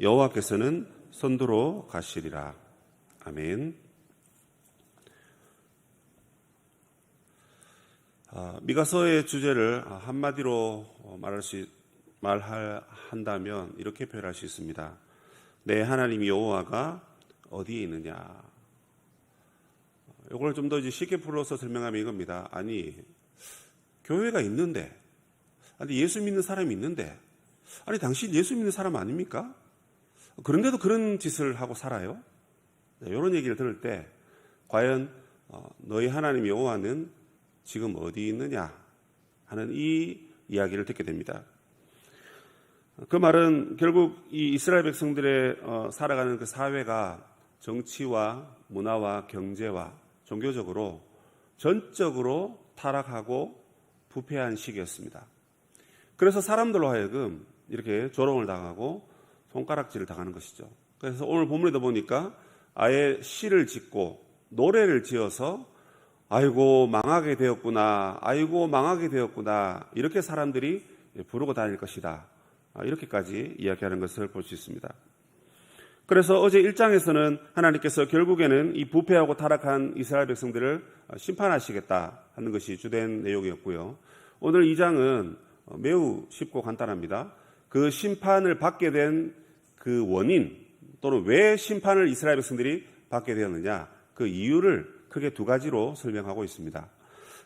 여호와께서는 선두로 가시리라. 아멘. 미가서의 주제를 한마디로 말한다면 이렇게 표현할 수 있습니다. 내 하나님 여호와가 어디에 있느냐. 이걸 좀 더 쉽게 풀어서 설명하면 이겁니다. 아니, 교회가 있는데, 아니 예수 믿는 사람이 있는데, 아니 당신 예수 믿는 사람 아닙니까? 그런데도 그런 짓을 하고 살아요? 이런 얘기를 들을 때 과연 너희 하나님 여호와는 지금 어디 있느냐 하는 이 이야기를 듣게 됩니다. 그 말은 결국 이 이스라엘 백성들의 살아가는 그 사회가 정치와 문화와 경제와 종교적으로 전적으로 타락하고 부패한 시기였습니다. 그래서 사람들로 하여금 이렇게 조롱을 당하고 손가락질을 당하는 것이죠. 그래서 오늘 본문에도 보니까 아예 시를 짓고 노래를 지어서 아이고 망하게 되었구나, 아이고 망하게 되었구나, 이렇게 사람들이 부르고 다닐 것이다, 이렇게까지 이야기하는 것을 볼 수 있습니다. 그래서 어제 1장에서는 하나님께서 결국에는 이 부패하고 타락한 이스라엘 백성들을 심판하시겠다 하는 것이 주된 내용이었고요. 오늘 2장은 매우 쉽고 간단합니다. 그 심판을 받게 된 그 원인 또는 왜 심판을 이스라엘 백성들이 받게 되었느냐, 그 이유를 크게 두 가지로 설명하고 있습니다.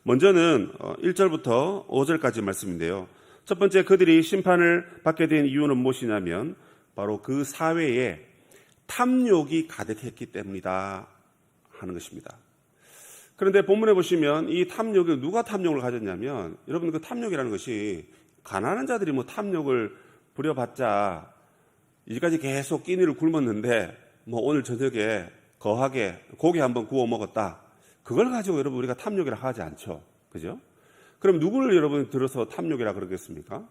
먼저는 1절부터 5절까지 말씀인데요. 첫 번째, 그들이 심판을 받게 된 이유는 무엇이냐면 바로 그 사회에 탐욕이 가득했기 때문이다 하는 것입니다. 그런데 본문에 보시면 이 탐욕이, 누가 탐욕을 가졌냐면, 여러분 그 탐욕이라는 것이 가난한 자들이 뭐 탐욕을 부려봤자 이제까지 계속 끼니를 굶었는데 뭐 오늘 저녁에 거하게 고기 한번 구워 먹었다, 그걸 가지고 여러분 우리가 탐욕이라 하지 않죠. 그죠? 그럼 누구를 여러분 들어서 탐욕이라 그러겠습니까?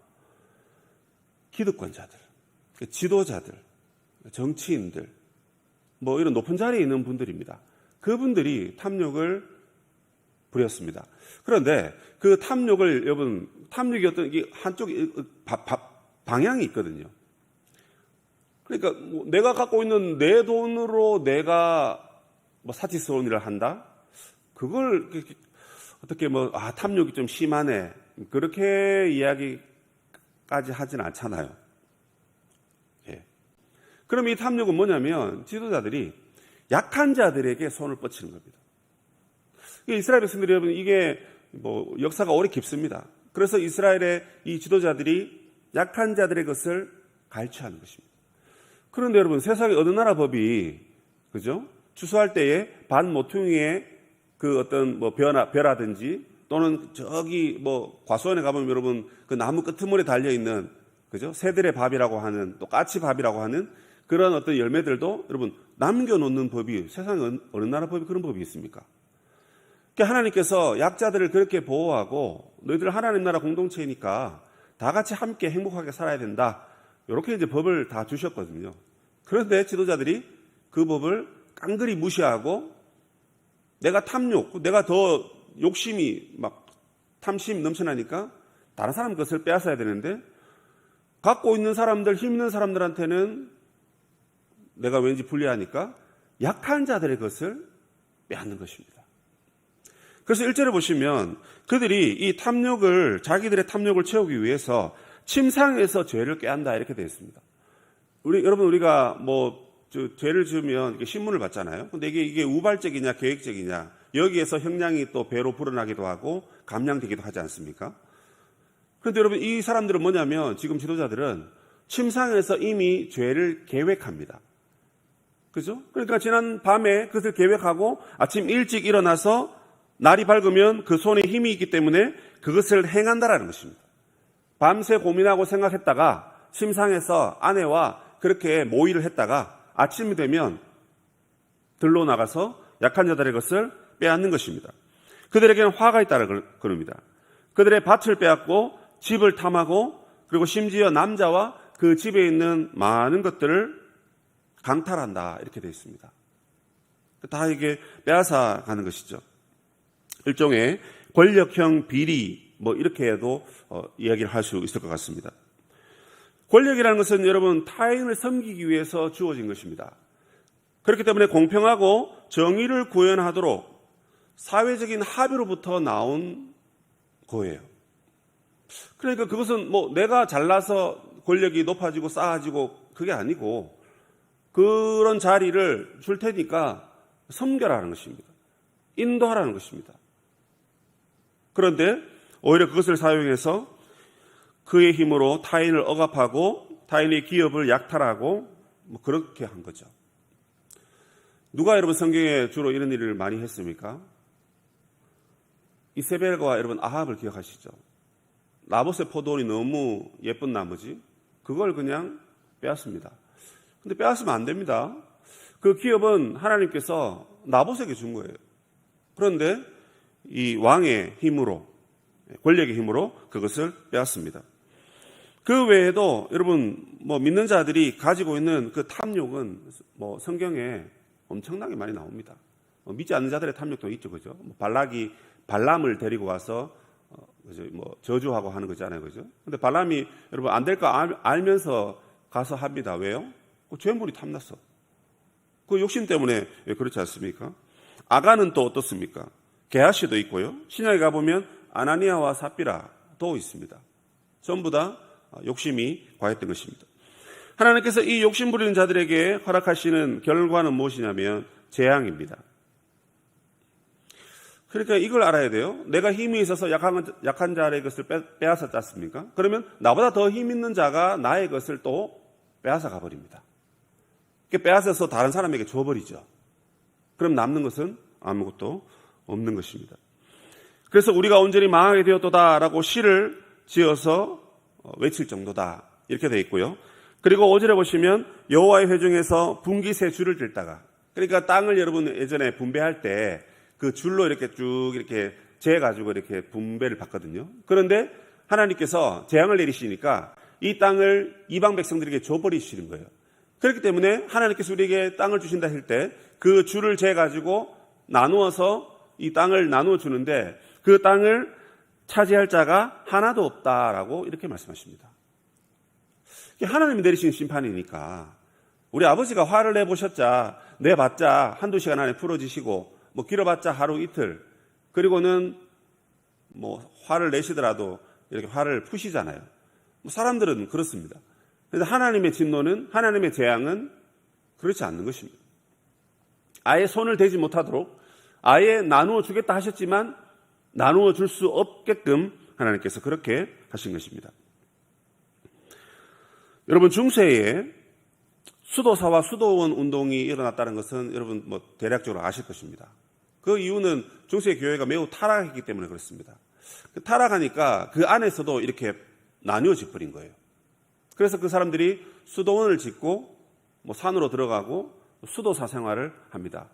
기득권자들, 지도자들, 정치인들, 뭐 이런 높은 자리에 있는 분들입니다. 그분들이 탐욕을 부렸습니다. 그런데 그 탐욕을 여러분, 탐욕이 어떤 한쪽 방향이 있거든요. 그러니까 뭐 내가 갖고 있는 내 돈으로 내가 뭐 사치스러운 일을 한다? 그걸 어떻게 탐욕이 좀 심하네, 그렇게 이야기까지 하진 않잖아요. 예. 그럼 이 탐욕은 뭐냐면 지도자들이 약한 자들에게 손을 뻗치는 겁니다. 이스라엘 백성들이 여러분, 이게 뭐 역사가 오래 깊습니다. 그래서 이스라엘의 이 지도자들이 약한 자들의 것을 갈취하는 것입니다. 그런데 여러분, 세상에 어느 나라 법이, 그죠? 추수할 때에 반 모퉁이에 그 어떤 뭐 벼라든지 또는 저기 뭐 과수원에 가보면 여러분 그 나무 끄트머리에 달려있는, 그죠? 새들의 밥이라고 하는, 또 까치밥이라고 하는 그런 어떤 열매들도 여러분 남겨놓는 법이, 세상에 어느 나라 법이 그런 법이 있습니까? 그러니까 하나님께서 약자들을 그렇게 보호하고 너희들 하나님 나라 공동체이니까 다 같이 함께 행복하게 살아야 된다, 이렇게 이제 법을 다 주셨거든요. 그런데 지도자들이 그 법을 깡그리 무시하고 내가 탐욕, 내가 더 욕심이 막 탐심이 넘쳐나니까 다른 사람 것을 빼앗아야 되는데, 갖고 있는 사람들, 힘 있는 사람들한테는 내가 왠지 불리하니까 약한 자들의 것을 빼앗는 것입니다. 그래서 1절에 보시면 그들이 이 탐욕을, 자기들의 탐욕을 채우기 위해서 침상에서 죄를 꾀한다, 이렇게 되어 있습니다. 여러분, 우리가 죄를 지으면 신문을 받잖아요. 근데 이게 우발적이냐 계획적이냐, 여기에서 형량이 또 배로 불어나기도 하고 감량되기도 하지 않습니까? 그런데 여러분, 이 사람들은 뭐냐면, 지금 지도자들은 침상에서 이미 죄를 계획합니다. 그죠? 그러니까 지난 밤에 그것을 계획하고 아침 일찍 일어나서 날이 밝으면 그 손에 힘이 있기 때문에 그것을 행한다라는 것입니다. 밤새 고민하고 생각했다가 침상에서 아내와 그렇게 모의를 했다가 아침이 되면 들로 나가서 약한 자들의 것을 빼앗는 것입니다. 그들에게는 화가 있다고 그럽니다. 그들의 밭을 빼앗고 집을 탐하고, 그리고 심지어 남자와 그 집에 있는 많은 것들을 강탈한다, 이렇게 되어 있습니다. 다 이게 빼앗아 가는 것이죠. 일종의 권력형 비리, 이렇게 해도 이야기를 할 수 있을 것 같습니다. 권력이라는 것은 여러분 타인을 섬기기 위해서 주어진 것입니다. 그렇기 때문에 공평하고 정의를 구현하도록 사회적인 합의로부터 나온 거예요. 그러니까 그것은 뭐 내가 잘나서 권력이 높아지고 쌓아지고 그게 아니고 그런 자리를 줄 테니까 섬겨라는 것입니다. 인도하라는 것입니다. 그런데 오히려 그것을 사용해서 그의 힘으로 타인을 억압하고 타인의 기업을 약탈하고 뭐 그렇게 한 거죠. 누가 여러분 성경에 주로 이런 일을 많이 했습니까? 이세벨과 여러분 아합을 기억하시죠? 나봇의 포도원이 너무 예쁜 나머지 그걸 그냥 빼앗습니다. 근데 빼앗으면 안 됩니다. 그 기업은 하나님께서 나봇에게 준 거예요. 그런데 이 왕의 힘으로, 권력의 힘으로 그것을 빼앗습니다. 그 외에도 여러분 뭐 믿는 자들이 가지고 있는 그 탐욕은 뭐 성경에 엄청나게 많이 나옵니다. 믿지 않는 자들의 탐욕도 있죠, 그죠? 발락이 발람을 데리고 가서 뭐 저주하고 하는 거잖아요, 그죠? 근데 발람이 여러분 안 될 거 알면서 가서 합니다. 왜요? 그 죄물이 탐났어. 그 욕심 때문에 그렇지 않습니까? 아간은 또 어떻습니까? 게하시도 있고요. 신약에 가보면 아나니아와 삽비라도 있습니다. 전부 다 욕심이 과했던 것입니다. 하나님께서 이 욕심 부리는 자들에게 허락하시는 결과는 무엇이냐면 재앙입니다. 그러니까 이걸 알아야 돼요. 내가 힘이 있어서 약한 자의 것을 빼앗았지 않습니까? 그러면 나보다 더 힘 있는 자가 나의 것을 또 빼앗아 가버립니다. 빼앗아서 다른 사람에게 줘버리죠. 그럼 남는 것은 아무것도 없는 것입니다. 그래서 우리가 온전히 망하게 되었도다라고 시를 지어서 외칠 정도다 이렇게 되어 있고요. 그리고 5절에 보시면 여호와의 회중에서 분깃에 줄을 들다가, 그러니까 땅을 여러분 예전에 분배할 때 그 줄로 이렇게 쭉 이렇게 재가지고 이렇게 분배를 받거든요. 그런데 하나님께서 재앙을 내리시니까 이 땅을 이방 백성들에게 줘버리시는 거예요. 그렇기 때문에 하나님께서 우리에게 땅을 주신다 할 때 그 줄을 재가지고 나누어서 이 땅을 나누어 주는데 그 땅을 차지할 자가 하나도 없다라고 이렇게 말씀하십니다. 하나님이 내리신 심판이니까 우리 아버지가 화를 내봤자 한두 시간 안에 풀어지시고 뭐 길어봤자 하루 이틀, 그리고는 뭐 화를 내시더라도 이렇게 화를 푸시잖아요. 사람들은 그렇습니다. 그런데 하나님의 진노는, 하나님의 재앙은 그렇지 않는 것입니다. 아예 손을 대지 못하도록 아예 나누어 주겠다 하셨지만 나누어 줄 수 없게끔 하나님께서 그렇게 하신 것입니다. 여러분 중세에 수도사와 수도원 운동이 일어났다는 것은 여러분 뭐 대략적으로 아실 것입니다. 그 이유는 중세 교회가 매우 타락했기 때문에 그렇습니다. 타락하니까 그 안에서도 이렇게 나뉘어져 버린 거예요. 그래서 그 사람들이 수도원을 짓고 뭐 산으로 들어가고 수도사 생활을 합니다.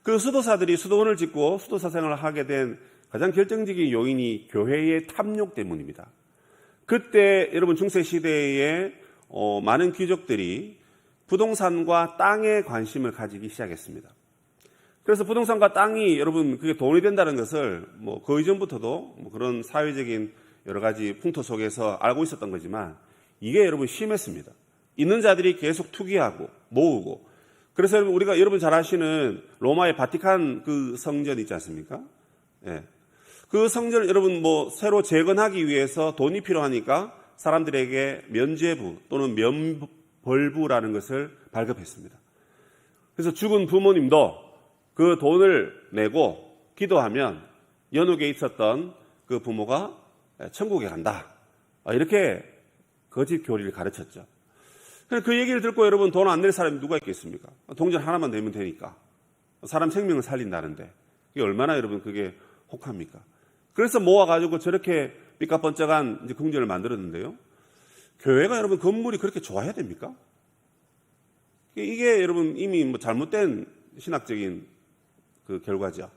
그 수도사들이 수도원을 짓고 수도사 생활을 하게 된 가장 결정적인 요인이 교회의 탐욕 때문입니다. 그때 여러분 중세 시대에 많은 귀족들이 부동산과 땅에 관심을 가지기 시작했습니다. 그래서 부동산과 땅이 여러분 그게 돈이 된다는 것을 뭐 그 이전부터도 뭐 그런 사회적인 여러 가지 풍토 속에서 알고 있었던 거지만 이게 여러분 심했습니다. 있는 자들이 계속 투기하고 모으고, 그래서 우리가 여러분 잘 아시는 로마의 바티칸 그 성전 있지 않습니까? 예. 그 성전을 여러분 뭐 새로 재건하기 위해서 돈이 필요하니까 사람들에게 면죄부 또는 면벌부라는 것을 발급했습니다. 그래서 죽은 부모님도 그 돈을 내고 기도하면 연옥에 있었던 그 부모가 천국에 간다. 이렇게 거짓 교리를 가르쳤죠. 그 얘기를 듣고 여러분 돈 안 낼 사람이 누가 있겠습니까? 동전 하나만 내면 되니까. 사람 생명을 살린다는데 이게 얼마나 여러분 그게 혹합니까? 그래서 모아가지고 저렇게 삐까뻔쩍한 이제 궁전을 만들었는데요. 교회가 여러분 건물이 그렇게 좋아야 됩니까? 이게 여러분 이미 뭐 잘못된 신학적인 그 결과죠.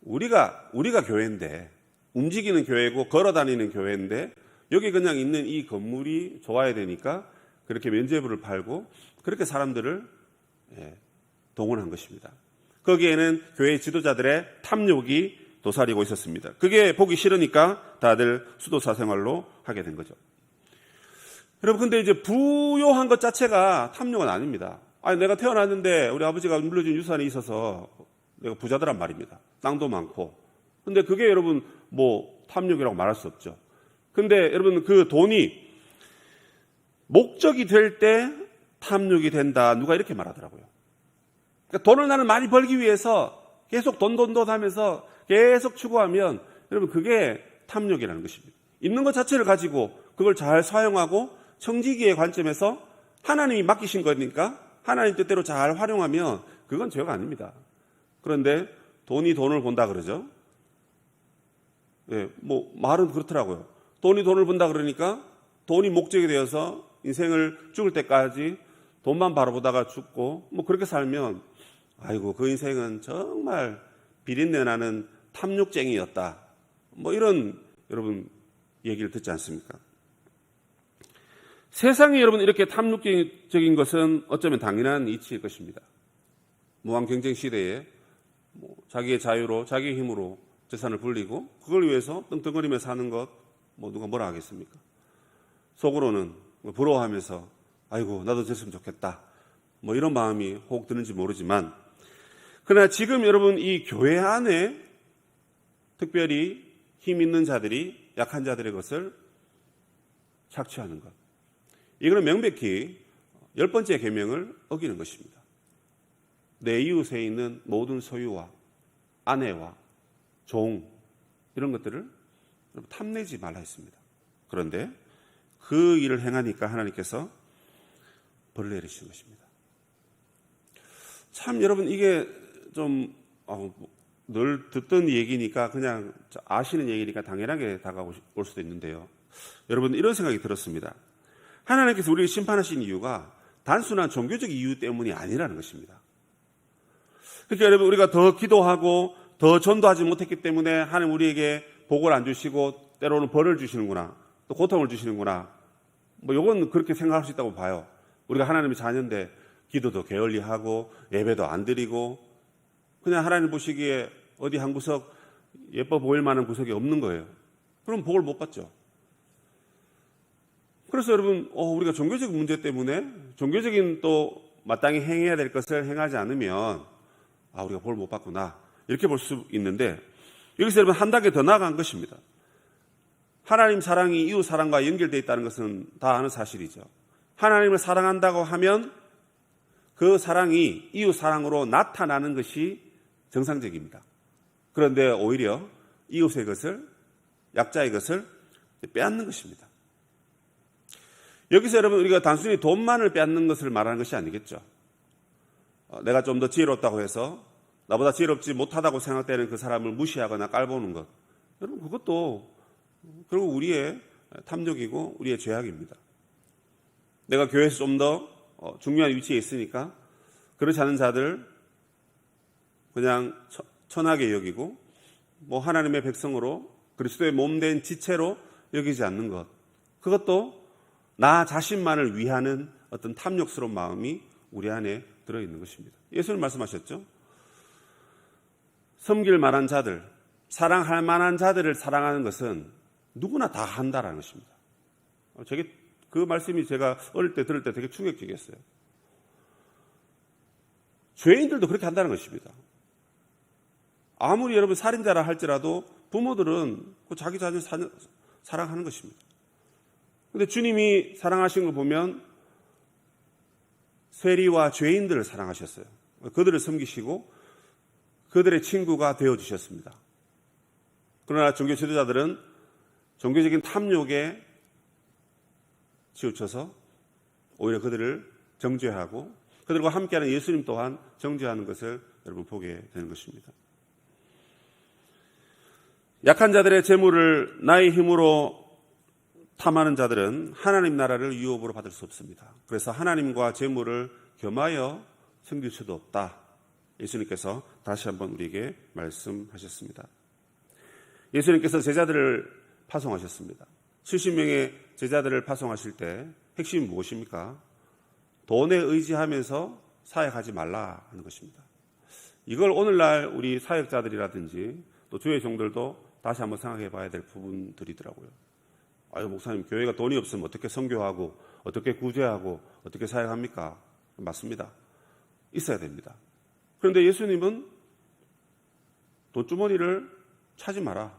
우리가 교회인데, 움직이는 교회고 걸어다니는 교회인데 여기 그냥 있는 이 건물이 좋아야 되니까 그렇게 면죄부를 팔고 그렇게 사람들을 동원한 것입니다. 거기에는 교회 지도자들의 탐욕이 도사리고 있었습니다. 그게 보기 싫으니까 다들 수도사 생활로 하게 된 거죠. 여러분, 근데 이제 부요한 것 자체가 탐욕은 아닙니다. 아니, 내가 태어났는데 우리 아버지가 물려준 유산이 있어서 내가 부자더란 말입니다. 땅도 많고. 근데 그게 여러분 뭐 탐욕이라고 말할 수 없죠. 근데 여러분, 그 돈이 목적이 될 때 탐욕이 된다. 누가 이렇게 말하더라고요. 그러니까 돈을 나는 많이 벌기 위해서 계속 돈 하면서 계속 추구하면 여러분, 그게 탐욕이라는 것입니다. 있는 것 자체를 가지고 그걸 잘 사용하고 청지기의 관점에서 하나님이 맡기신 거니까 하나님 뜻대로 잘 활용하면 그건 죄가 아닙니다. 그런데 돈이 돈을 본다 그러죠. 예, 뭐 말은 그렇더라고요. 돈이 돈을 본다 그러니까 돈이 목적이 되어서 인생을 죽을 때까지 돈만 바라보다가 죽고 뭐 그렇게 살면 아이고, 그 인생은 정말 비린내 나는 탐욕쟁이였다. 뭐 이런 여러분 얘기를 듣지 않습니까? 세상에 여러분 이렇게 탐욕적인 것은 어쩌면 당연한 이치일 것입니다. 무한 경쟁 시대에 뭐 자기의 자유로 자기의 힘으로 재산을 불리고 그걸 위해서 떵떵거리며 사는 것 뭐 누가 뭐라 하겠습니까? 속으로는 부러워하면서 아이고, 나도 됐으면 좋겠다. 뭐 이런 마음이 혹 드는지 모르지만, 그러나 지금 여러분 이 교회 안에 특별히 힘 있는 자들이 약한 자들의 것을 착취하는 것, 이거는 명백히 10번째 계명을 어기는 것입니다. 내 이웃에 있는 모든 소유와 아내와 종, 이런 것들을 탐내지 말라 했습니다. 그런데 그 일을 행하니까 하나님께서 벌을 내리시는 것입니다. 참 여러분, 이게 좀 늘 듣던 얘기니까 그냥 아시는 얘기니까 당연하게 다가올 수도 있는데요. 여러분, 이런 생각이 들었습니다. 하나님께서 우리를 심판하신 이유가 단순한 종교적 이유 때문이 아니라는 것입니다. 그러니까 여러분, 우리가 더 기도하고 더 전도하지 못했기 때문에 하나님 우리에게 복을 안 주시고 때로는 벌을 주시는구나, 또 고통을 주시는구나, 뭐 이건 그렇게 생각할 수 있다고 봐요. 우리가 하나님의 자녀인데 기도도 게을리하고 예배도 안 드리고 그냥 하나님 보시기에 어디 한 구석 예뻐 보일 만한 구석이 없는 거예요. 그럼 복을 못 받죠. 그래서 여러분, 우리가 종교적 문제 때문에 종교적인 또 마땅히 행해야 될 것을 행하지 않으면 우리가 복을 못 받구나, 이렇게 볼 수 있는데, 여기서 여러분 한 단계 더 나아간 것입니다. 하나님 사랑이 이웃 사랑과 연결되어 있다는 것은 다 아는 사실이죠. 하나님을 사랑한다고 하면 그 사랑이 이웃 사랑으로 나타나는 것이 정상적입니다. 그런데 오히려 이웃의 것을, 약자의 것을 빼앗는 것입니다. 여기서 여러분 우리가 단순히 돈만을 빼앗는 것을 말하는 것이 아니겠죠. 내가 좀 더 지혜롭다고 해서 나보다 지혜롭지 못하다고 생각되는 그 사람을 무시하거나 깔보는 것, 여러분 그것도 결국 우리의 탐욕이고 우리의 죄악입니다. 내가 교회에서 좀 더 중요한 위치에 있으니까 그렇지 않은 자들 그냥 천하게 여기고 뭐 하나님의 백성으로 그리스도의 몸된 지체로 여기지 않는 것, 그것도 나 자신만을 위하는 어떤 탐욕스러운 마음이 우리 안에 들어있는 것입니다. 예수님 말씀하셨죠. 섬길 만한 자들, 사랑할 만한 자들을 사랑하는 것은 누구나 다 한다라는 것입니다. 그 말씀이 제가 어릴 때 들을 때 되게 충격적이었어요. 죄인들도 그렇게 한다는 것입니다. 아무리 여러분 살인자라 할지라도 부모들은 자기 자녀 사랑하는 것입니다. 그런데 주님이 사랑하신 걸 보면 세리와 죄인들을 사랑하셨어요. 그들을 섬기시고 그들의 친구가 되어주셨습니다. 그러나 종교 지도자들은 종교적인 탐욕에 치우쳐서 오히려 그들을 정죄하고 그들과 함께하는 예수님 또한 정죄하는 것을 여러분 보게 되는 것입니다. 약한 자들의 재물을 나의 힘으로 탐하는 자들은 하나님 나라를 유업으로 받을 수 없습니다. 그래서 하나님과 재물을 겸하여 섬길 수도 없다. 예수님께서 다시 한번 우리에게 말씀하셨습니다. 예수님께서 제자들을 파송하셨습니다. 70명의 제자들을 파송하실 때 핵심이 무엇입니까? 돈에 의지하면서 사역하지 말라 하는 것입니다. 이걸 오늘날 우리 사역자들이라든지 또 주의 종들도 다시 한번 생각해 봐야 될 부분들이더라고요. 아유, 목사님, 교회가 돈이 없으면 어떻게 선교하고, 어떻게 구제하고, 어떻게 사역합니까? 맞습니다. 있어야 됩니다. 그런데 예수님은 돈주머니를 차지 마라.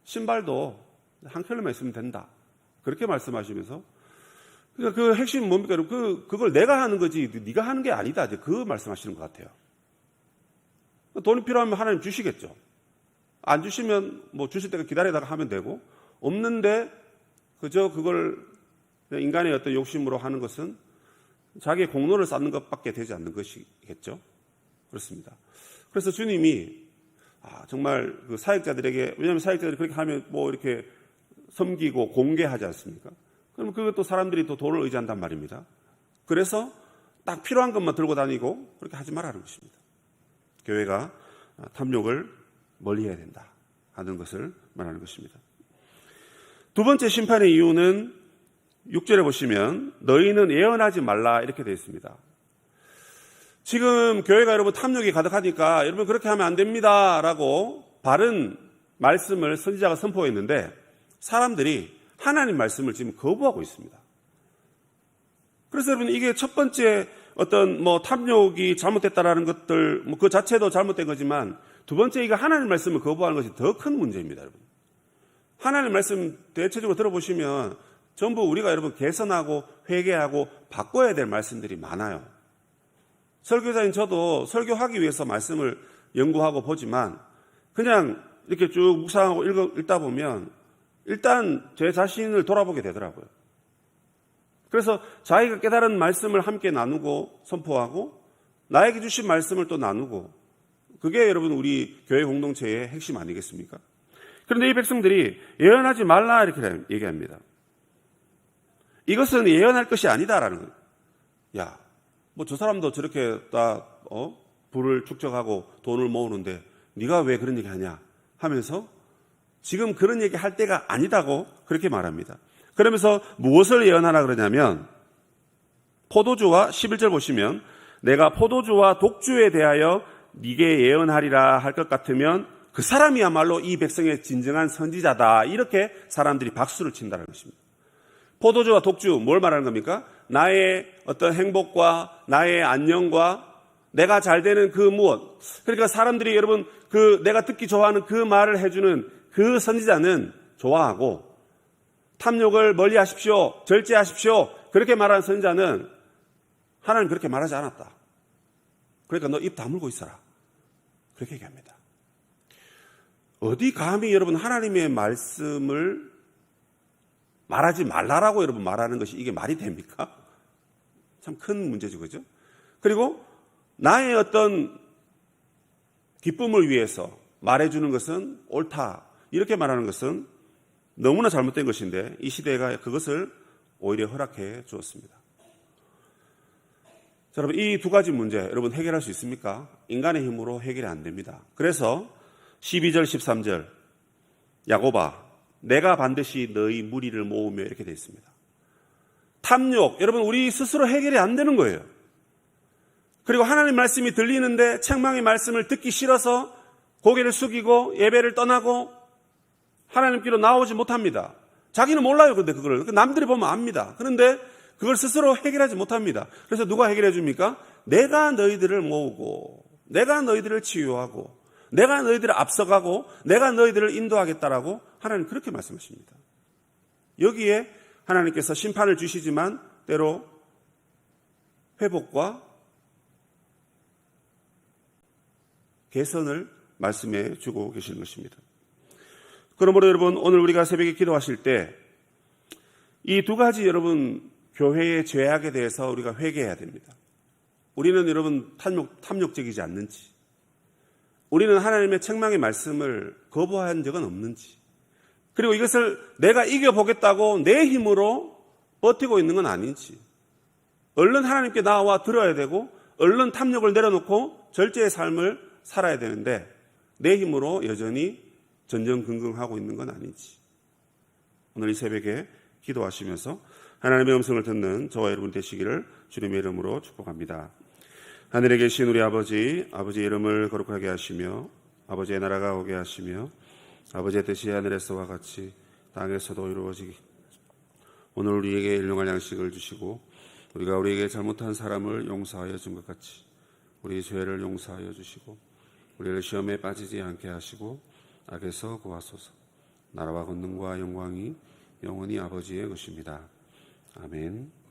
신발도 한 켤레만 있으면 된다. 그렇게 말씀하시면서, 그러니까 그 핵심은 뭡니까? 그걸 내가 하는 거지, 네가 하는 게 아니다. 이제 그 말씀하시는 것 같아요. 돈이 필요하면 하나님 주시겠죠. 안 주시면 뭐 주실 때가 기다리다가 하면 되고, 없는데 그저 그걸 인간의 어떤 욕심으로 하는 것은 자기의 공로를 쌓는 것밖에 되지 않는 것이겠죠. 그렇습니다. 그래서 주님이 정말 그 사역자들에게, 왜냐하면 사역자들이 그렇게 하면 뭐 이렇게 섬기고 공개하지 않습니까? 그러면 그것도 사람들이 또 돈을 의지한단 말입니다. 그래서 딱 필요한 것만 들고 다니고 그렇게 하지 말라는 것입니다. 교회가 탐욕을 멀리해야 된다 하는 것을 말하는 것입니다. 두 번째 심판의 이유는 6절에 보시면 너희는 예언하지 말라 이렇게 되어 있습니다. 지금 교회가 여러분 탐욕이 가득하니까 여러분 그렇게 하면 안 됩니다 라고 바른 말씀을 선지자가 선포했는데 사람들이 하나님 말씀을 지금 거부하고 있습니다. 그래서 여러분 이게 첫 번째 어떤 뭐 탐욕이 잘못됐다라는 것들 뭐 그 자체도 잘못된 거지만 두 번째 이거 하나님 말씀을 거부하는 것이 더 큰 문제입니다, 여러분. 하나님 말씀 대체적으로 들어보시면 전부 우리가 여러분 개선하고 회개하고 바꿔야 될 말씀들이 많아요. 설교자인 저도 설교하기 위해서 말씀을 연구하고 보지만 그냥 이렇게 쭉 묵상하고 읽다 보면 일단 제 자신을 돌아보게 되더라고요. 그래서 자기가 깨달은 말씀을 함께 나누고 선포하고 나에게 주신 말씀을 또 나누고 그게 여러분 우리 교회 공동체의 핵심 아니겠습니까? 그런데 이 백성들이 예언하지 말라 이렇게 얘기합니다. 이것은 예언할 것이 아니다라는 거예요. 야, 뭐 저 사람도 저렇게 부를 축적하고 돈을 모으는데 네가 왜 그런 얘기 하냐 하면서 지금 그런 얘기 할 때가 아니다고 그렇게 말합니다. 그러면서 무엇을 예언하라 그러냐면 포도주와 11절 보시면 내가 포도주와 독주에 대하여 네게 예언하리라 할 것 같으면 그 사람이야말로 이 백성의 진정한 선지자다. 이렇게 사람들이 박수를 친다는 것입니다. 포도주와 독주 뭘 말하는 겁니까? 나의 어떤 행복과 나의 안녕과 내가 잘 되는 그 무엇. 그러니까 사람들이 여러분 그 내가 듣기 좋아하는 그 말을 해주는 그 선지자는 좋아하고 탐욕을 멀리 하십시오. 절제하십시오. 그렇게 말하는 선지자는 하나님 그렇게 말하지 않았다. 그러니까 너 입 다물고 있어라. 그렇게 얘기합니다. 어디 감히 여러분 하나님의 말씀을 말하지 말라라고 여러분 말하는 것이 이게 말이 됩니까? 참 큰 문제죠, 그죠? 그리고 나의 어떤 기쁨을 위해서 말해주는 것은 옳다. 이렇게 말하는 것은 너무나 잘못된 것인데 이 시대가 그것을 오히려 허락해 주었습니다. 자, 여러분 이 두 가지 문제 여러분 해결할 수 있습니까? 인간의 힘으로 해결이 안 됩니다. 그래서 12절 13절 야곱아 내가 반드시 너희 무리를 모으며 이렇게 되어 있습니다. 탐욕 여러분 우리 스스로 해결이 안 되는 거예요. 그리고 하나님 말씀이 들리는데 책망의 말씀을 듣기 싫어서 고개를 숙이고 예배를 떠나고 하나님께로 나오지 못합니다. 자기는 몰라요. 그런데 그걸 남들이 보면 압니다. 그런데 그걸 스스로 해결하지 못합니다. 그래서 누가 해결해 줍니까? 내가 너희들을 모으고 내가 너희들을 치유하고 내가 너희들을 앞서가고 내가 너희들을 인도하겠다라고 하나님 그렇게 말씀하십니다. 여기에 하나님께서 심판을 주시지만 때로 회복과 개선을 말씀해 주고 계시는 것입니다. 그러므로 여러분 오늘 우리가 새벽에 기도하실 때 이 두 가지 여러분 교회의 죄악에 대해서 우리가 회개해야 됩니다. 우리는 여러분 탐욕적이지 않는지, 우리는 하나님의 책망의 말씀을 거부한 적은 없는지, 그리고 이것을 내가 이겨보겠다고 내 힘으로 버티고 있는 건 아닌지, 얼른 하나님께 나와 들어야 되고 얼른 탐욕을 내려놓고 절제의 삶을 살아야 되는데 내 힘으로 여전히 전전긍긍하고 있는 건 아닌지, 오늘 이 새벽에 기도하시면서 하나님의 음성을 듣는 저와 여러분 되시기를 주님의 이름으로 축복합니다. 하늘에 계신 우리 아버지의 이름을 거룩하게 하시며 아버지의 나라가 오게 하시며 아버지의 뜻이 하늘에서와 같이 땅에서도 이루어지기. 오늘 우리에게 일용할 양식을 주시고 우리가 우리에게 잘못한 사람을 용서하여 준 것 같이 우리 죄를 용서하여 주시고 우리를 시험에 빠지지 않게 하시고 악에서 구하소서. 나라와 권능과 영광이 영원히 아버지의 것입니다. 아멘.